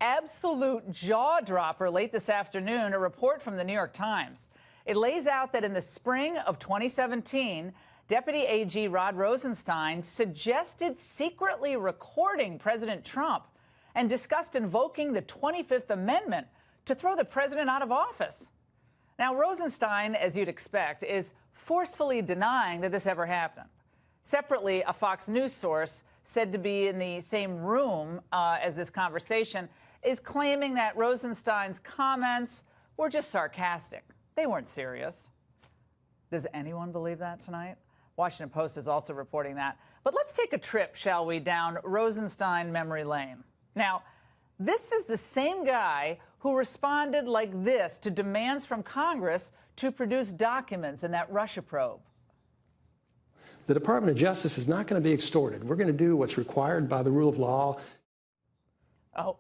absolute jaw-dropper late this afternoon, a report from the New York Times. It lays out that in the spring of 2017, Deputy AG Rod Rosenstein suggested secretly recording President Trump and discussed invoking the 25th Amendment to throw the president out of office. Now, Rosenstein, as you'd expect, is forcefully denying that this ever happened. Separately, a Fox News source said to be in the same room as this conversation is claiming that Rosenstein's comments were just sarcastic. They weren't serious. Does anyone believe that tonight? Washington Post is also reporting that. But let's take a trip, shall we, down Rosenstein memory lane. Now, this is the same guy who responded like this to demands from Congress to produce documents in that Russia probe. The Department of Justice is not going to be extorted. We're going to do what's required by the rule of law. Oh,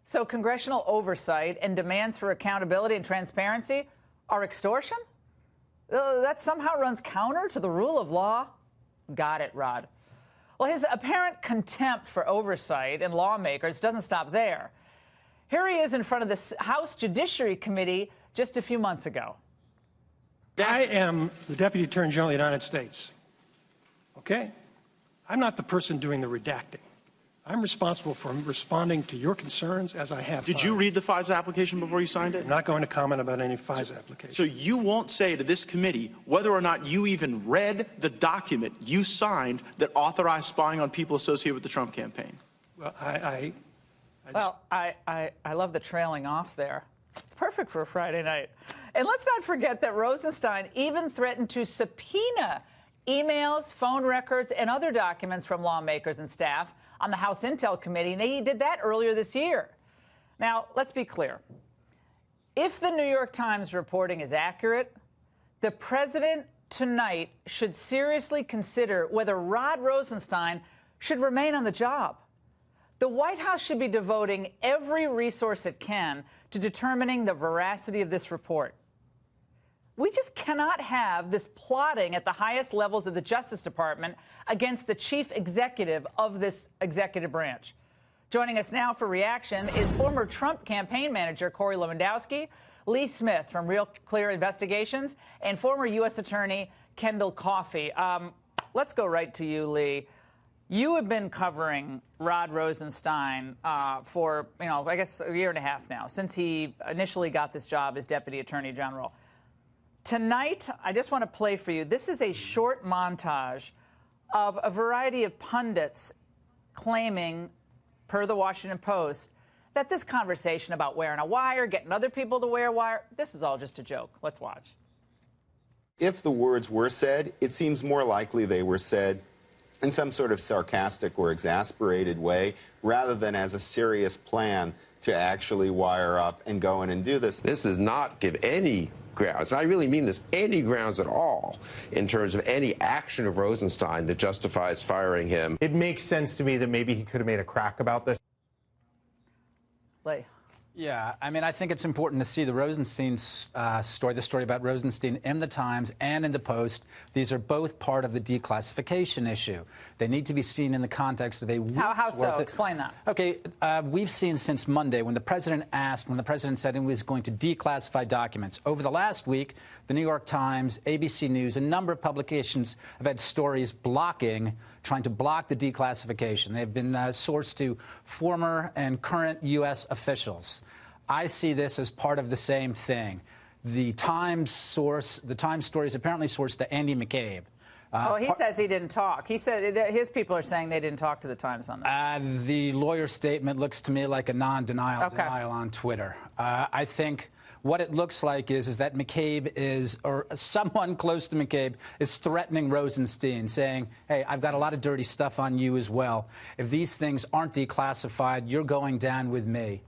so congressional oversight and demands for accountability and transparency are extortion? That somehow runs counter to the rule of law? Got it, Rod. Well, his apparent contempt for oversight and lawmakers doesn't stop there. Here he is in front of the House Judiciary Committee just a few months ago. I am the Deputy Attorney General of the United States. Okay? I'm not the person doing the redacting. I'm responsible for responding to your concerns as I have. Did you read the FISA application before you signed it? I'm not going to comment about any FISA application. So you won't say to this committee whether or not you even read the document you signed that authorized spying on people associated with the Trump campaign? Well, I love the trailing off there. It's perfect for a Friday night. And let's not forget that Rosenstein even threatened to subpoena emails, phone records, and other documents from lawmakers and staff on the House Intel Committee, and he did that earlier this year. Now, let's be clear. If the New York Times reporting is accurate, the president tonight should seriously consider whether Rod Rosenstein should remain on the job. The White House should be devoting every resource it can to determining the veracity of this report. We just cannot have this plotting at the highest levels of the Justice Department against the chief executive of this executive branch. Joining us now for reaction is former Trump campaign manager Corey Lewandowski, Lee Smith from Real Clear Investigations, and former U.S. Attorney Kendall Coffey. Let's go right to you, Lee. You have been covering Rod Rosenstein for, I guess a year and a half now, since he initially got this job as Deputy Attorney General. Tonight, I just want to play for you. This is a short montage of a variety of pundits claiming, per the Washington Post, that this conversation about wearing a wire, getting other people to wear a wire, this is all just a joke. Let's watch. If the words were said, it seems more likely they were said in some sort of sarcastic or exasperated way, rather than as a serious plan to actually wire up and go in and do this. This does not give any grounds, and I really mean this, any grounds at all in terms of any action of Rosenstein that justifies firing him. It makes sense to me that maybe he could have made a crack about this. Lee. Yeah, I mean, I think it's important to see the Rosenstein story, the story about Rosenstein in the Times and in the Post. These are both part of the declassification issue. They need to be seen in the context of a week's How so? worth of... Explain that. Okay, we've seen since Monday when the president said he was going to declassify documents. Over the last week, the New York Times, ABC News, a number of publications have had stories trying to block the declassification. They've been sourced to former and current U.S. officials. I see this as part of the same thing. The Times story is apparently sourced to Andy McCabe. He says he didn't talk. He said his people are saying they didn't talk to the Times on that. The lawyer statement looks to me like a non-denial denial on Twitter. I think what it looks like is that McCabe or someone close to McCabe is threatening Rosenstein, saying, hey, I've got a lot of dirty stuff on you as well. If these things aren't declassified, you're going down with me.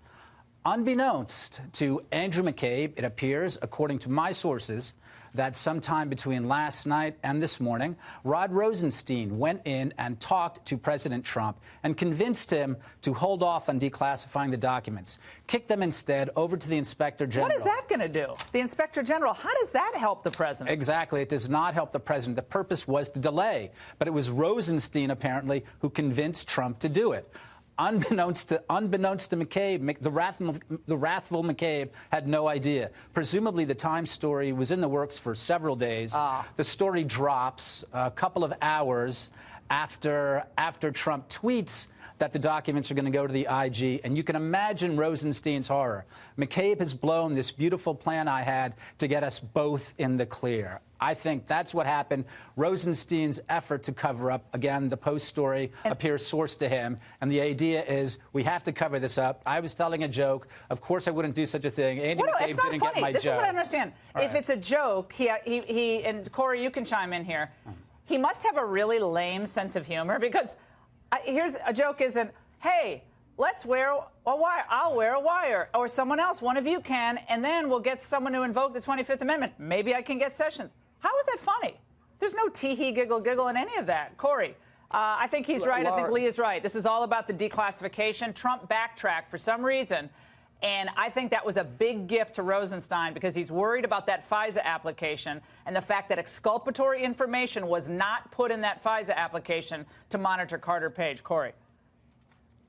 Unbeknownst to Andrew McCabe, it appears, according to my sources, that sometime between last night and this morning, Rod Rosenstein went in and talked to President Trump and convinced him to hold off on declassifying the documents, kick them instead over to the Inspector General. What is that going to do? The Inspector General, how does that help the president? Exactly. It does not help the president. The purpose was to delay. But it was Rosenstein, apparently, who convinced Trump to do it. unbeknownst to McCabe, the wrathful McCabe had no idea. Presumably, the Times story was in the works for several days. The story drops a couple of hours after Trump tweets that the documents are going to go to the IG, and you can imagine Rosenstein's horror. McCabe has blown this beautiful plan I had to get us both in the clear. I think that's what happened. Rosenstein's effort to cover up, again, the Post story appears sourced to him, and the idea is we have to cover this up. I was telling a joke. Of course I wouldn't do such a thing. Andy McCabe didn't get my joke. This is what I understand. If it's a joke, he and Corey, you can chime in here. He must have a really lame sense of humor, because here's a joke isn't, hey, let's wear a wire. I'll wear a wire. Or someone else, one of you can, and then we'll get someone to invoke the 25th Amendment. Maybe I can get Sessions. How is that funny? There's no tee-hee, giggle in any of that. Corey, I think he's right. I think Lee is right. This is all about the declassification. Trump backtracked for some reason, and I think that was a big gift to Rosenstein, because he's worried about that FISA application and the fact that exculpatory information was not put in that FISA application to monitor Carter Page. Corey.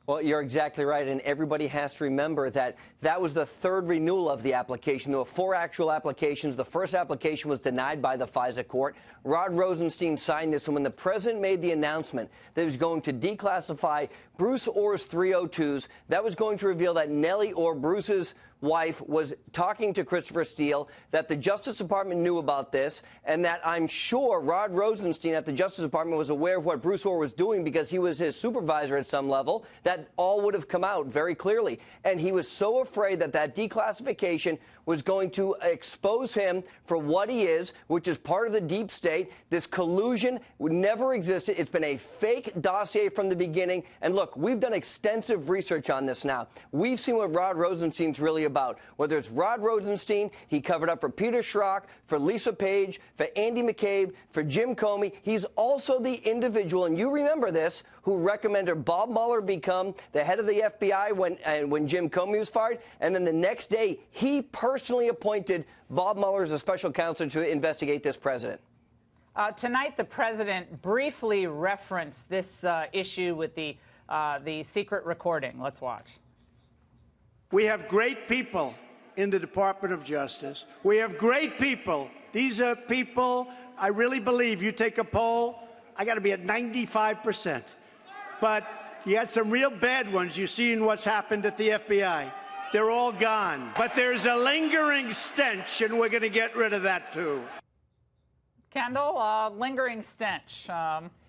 Well, you're exactly right, and everybody has to remember that that was the third renewal of the application. There were 4 actual applications. The first application was denied by the FISA court. Rod Rosenstein signed this, and when the president made the announcement that he was going to declassify Bruce Orr's 302s, that was going to reveal that Nellie Orr, Bruce's wife, was talking to Christopher Steele, that the Justice Department knew about this, and that I'm sure Rod Rosenstein at the Justice Department was aware of what Bruce Orr was doing because he was his supervisor at some level. That all would have come out very clearly. And he was so afraid that that declassification was going to expose him for what he is, which is part of the deep state. This collusion never existed. It's been a fake dossier from the beginning. And look, we've done extensive research on this now. We've seen what Rod Rosenstein's really about. Whether it's Rod Rosenstein, he covered up for Peter Schrock, for Lisa Page, for Andy McCabe, for Jim Comey. He's also the individual, and you remember this, who recommended Bob Mueller become the head of the FBI when Jim Comey was fired. And then the next day, he personally appointed Bob Mueller as a special counsel to investigate this president. Tonight, the president briefly referenced this issue with the secret recording. Let's watch. We have great people in the Department of Justice. We have great people. These are people, I really believe, you take a poll, I got to be at 95%. But you had some real bad ones. You've seen what's happened at the FBI. They're all gone. But there's a lingering stench, and we're going to get rid of that, too. Kendall, lingering stench.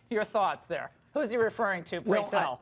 Your thoughts there? Who is he referring to? Pray tell.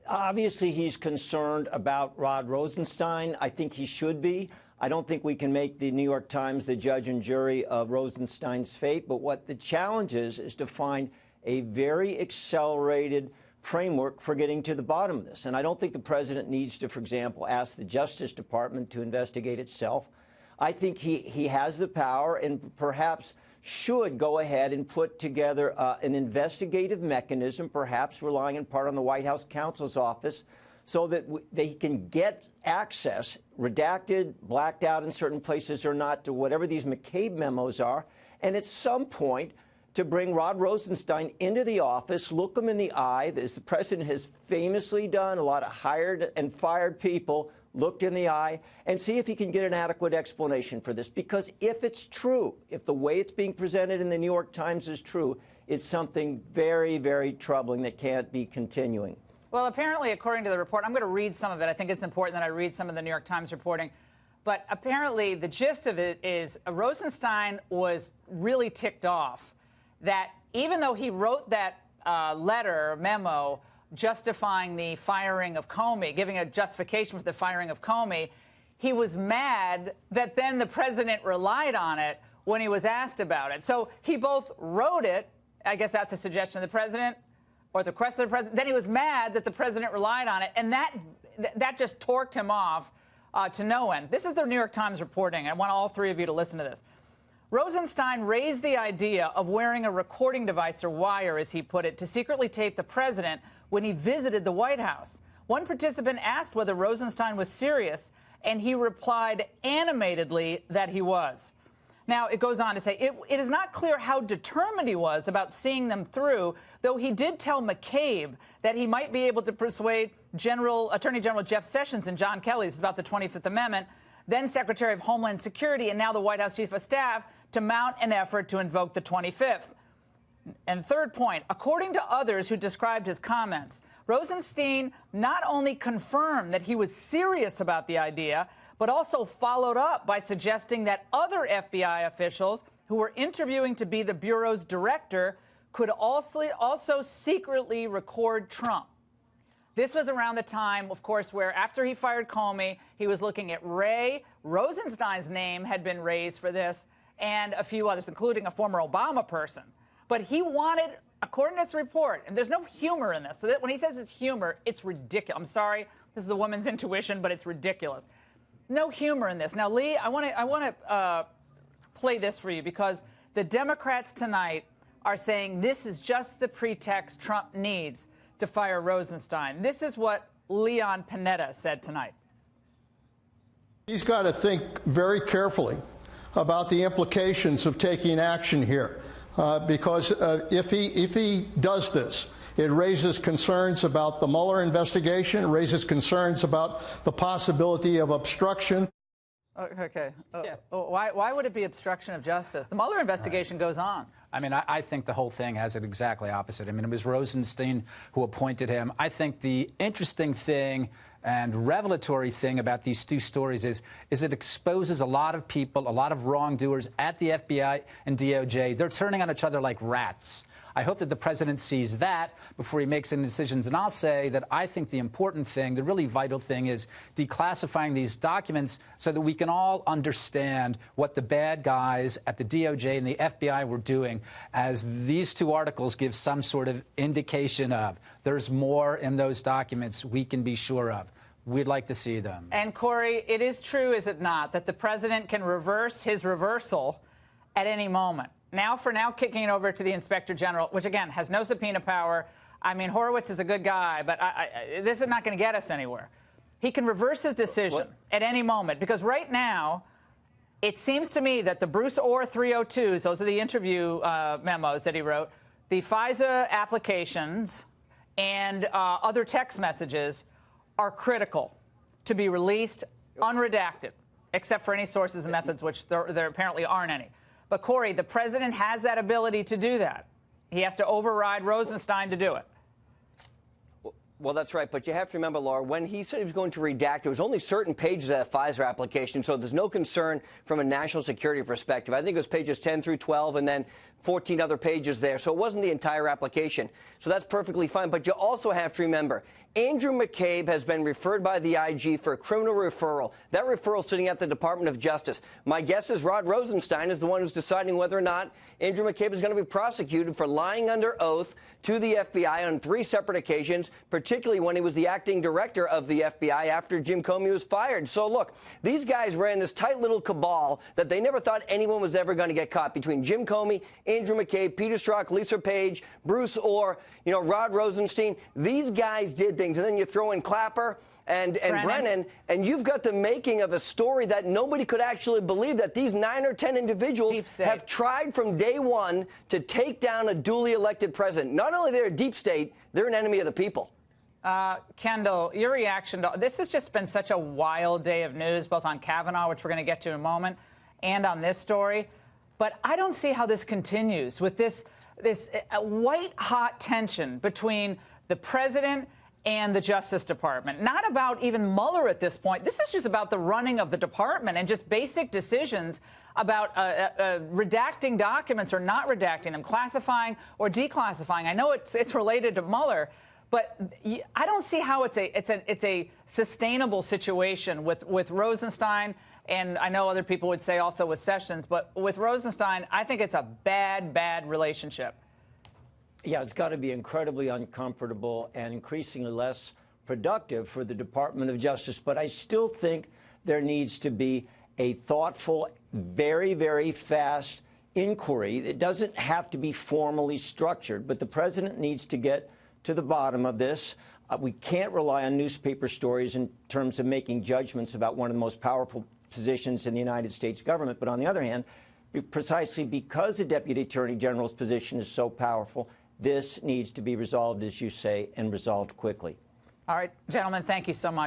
Obviously, he's concerned about Rod Rosenstein. I think he should be. I don't think we can make the New York Times the judge and jury of Rosenstein's fate. But what the challenge is to find a very accelerated framework for getting to the bottom of this. And I don't think the president needs to, for example, ask the Justice Department to investigate itself. I think he has the power and perhaps should go ahead and put together an investigative mechanism, perhaps relying in part on the White House counsel's office, so that they can get access, redacted, blacked out in certain places or not, to whatever these McCabe memos are. And at some point, to bring Rod Rosenstein into the office, look him in the eye, as the president has famously done, a lot of hired and fired people, looked in the eye, and see if he can get an adequate explanation for this. Because if it's true, if the way it's being presented in the New York Times is true, it's something very, very troubling that can't be continuing. Well, apparently, according to the report, I'm going to read some of it. I think it's important that I read some of the New York Times reporting. But apparently, the gist of it is Rosenstein was really ticked off that even though he wrote that memo justifying the firing of Comey, giving a justification for the firing of Comey, he was mad that then the president relied on it when he was asked about it. So he both wrote it, I guess that's a suggestion of the president, or the request of the president. Then he was mad that the president relied on it, and that just torqued him off to no end. This is the New York Times reporting. I want all three of you to listen to this. Rosenstein raised the idea of wearing a recording device, or wire, as he put it, to secretly tape the president when he visited the White House. One participant asked whether Rosenstein was serious, and he replied animatedly that he was. Now, it goes on to say, it is not clear how determined he was about seeing them through, though he did tell McCabe that he might be able to persuade Attorney General Jeff Sessions and John Kelly, about the 25th Amendment, then Secretary of Homeland Security and now the White House Chief of Staff, to mount an effort to invoke the 25th. And third point, according to others who described his comments, Rosenstein not only confirmed that he was serious about the idea, but also followed up by suggesting that other FBI officials who were interviewing to be the Bureau's director could also secretly record Trump. This was around the time, of course, where after he fired Comey, he was looking at Wray. Rosenstein's name had been raised for this, and a few others, including a former Obama person. But he wanted, according to this report, and there's no humor in this, so that when he says it's humor, it's ridiculous. I'm sorry, this is the woman's intuition, but it's ridiculous. No humor in this. Now, Lee, I want to play this for you because the Democrats tonight are saying this is just the pretext Trump needs to fire Rosenstein. This is what Leon Panetta said tonight. He's got to think very carefully about the implications of taking action here, because if he does this, it raises concerns about the Mueller investigation. It raises concerns about the possibility of obstruction. Okay. Why would it be obstruction of justice? The Mueller investigation goes on. I mean, I think the whole thing has it exactly opposite. I mean, it was Rosenstein who appointed him. I think the interesting thing and revelatory thing about these two stories is it exposes a lot of people, a lot of wrongdoers at the FBI and DOJ. They're turning on each other like rats. I hope that the president sees that before he makes any decisions. And I'll say that I think the important thing, the really vital thing, is declassifying these documents so that we can all understand what the bad guys at the DOJ and the FBI were doing, as these two articles give some sort of indication of. There's more in those documents we can be sure of. We'd like to see them. And, Corey, it is true, is it not, that the president can reverse his reversal at any moment. Now, kicking it over to the Inspector General, which, again, has no subpoena power. I mean, Horowitz is a good guy, but this is not going to get us anywhere. He can reverse his decision at any moment, because right now, it seems to me that the Bruce Orr 302s, those are the interview memos that he wrote, the FISA applications and other text messages are critical to be released unredacted, except for any sources and methods, which there apparently aren't any. But, Corey, the president has that ability to do that. He has to override Rosenstein to do it. Well, that's right. But you have to remember, Laura, when he said he was going to redact, it was only certain pages of that FISA application. So there's no concern from a national security perspective. I think it was pages 10 through 12 and then 14 other pages there. So it wasn't the entire application. So that's perfectly fine. But you also have to remember, Andrew McCabe has been referred by the IG for a criminal referral. That referral is sitting at the Department of Justice. My guess is Rod Rosenstein is the one who's deciding whether or not Andrew McCabe is going to be prosecuted for lying under oath to the FBI on 3 separate occasions, particularly when he was the acting director of the FBI after Jim Comey was fired. So, look, these guys ran this tight little cabal that they never thought anyone was ever going to get caught, between Jim Comey, Andrew McCabe, Peter Strzok, Lisa Page, Bruce Orr, Rod Rosenstein. These guys did things. And then you throw in Clapper and Brennan, and you've got the making of a story that nobody could actually believe, that these 9 or 10 individuals have tried from day one to take down a duly elected president. Not only they're a deep state, they're an enemy of the people. Kendall, your reaction to this has just been such a wild day of news, both on Kavanaugh, which we're going to get to in a moment, and on this story. But I don't see how this continues with this white-hot tension between the president and the Justice Department. Not about even Mueller at this point. This is just about the running of the department and just basic decisions about redacting documents or not redacting them, classifying or declassifying. I know it's related to Mueller, but I don't see how it's a sustainable situation with Rosenstein. And I know other people would say also with Sessions, but with Rosenstein, I think it's a bad relationship. Yeah, it's got to be incredibly uncomfortable and increasingly less productive for the Department of Justice. But I still think there needs to be a thoughtful, very, very fast inquiry. It doesn't have to be formally structured, but the president needs to get to the bottom of this. We can't rely on newspaper stories in terms of making judgments about one of the most powerful positions in the United States government. But on the other hand, precisely because the Deputy Attorney General's position is so powerful. This needs to be resolved, as you say, and resolved quickly. All right, gentlemen, thank you so much.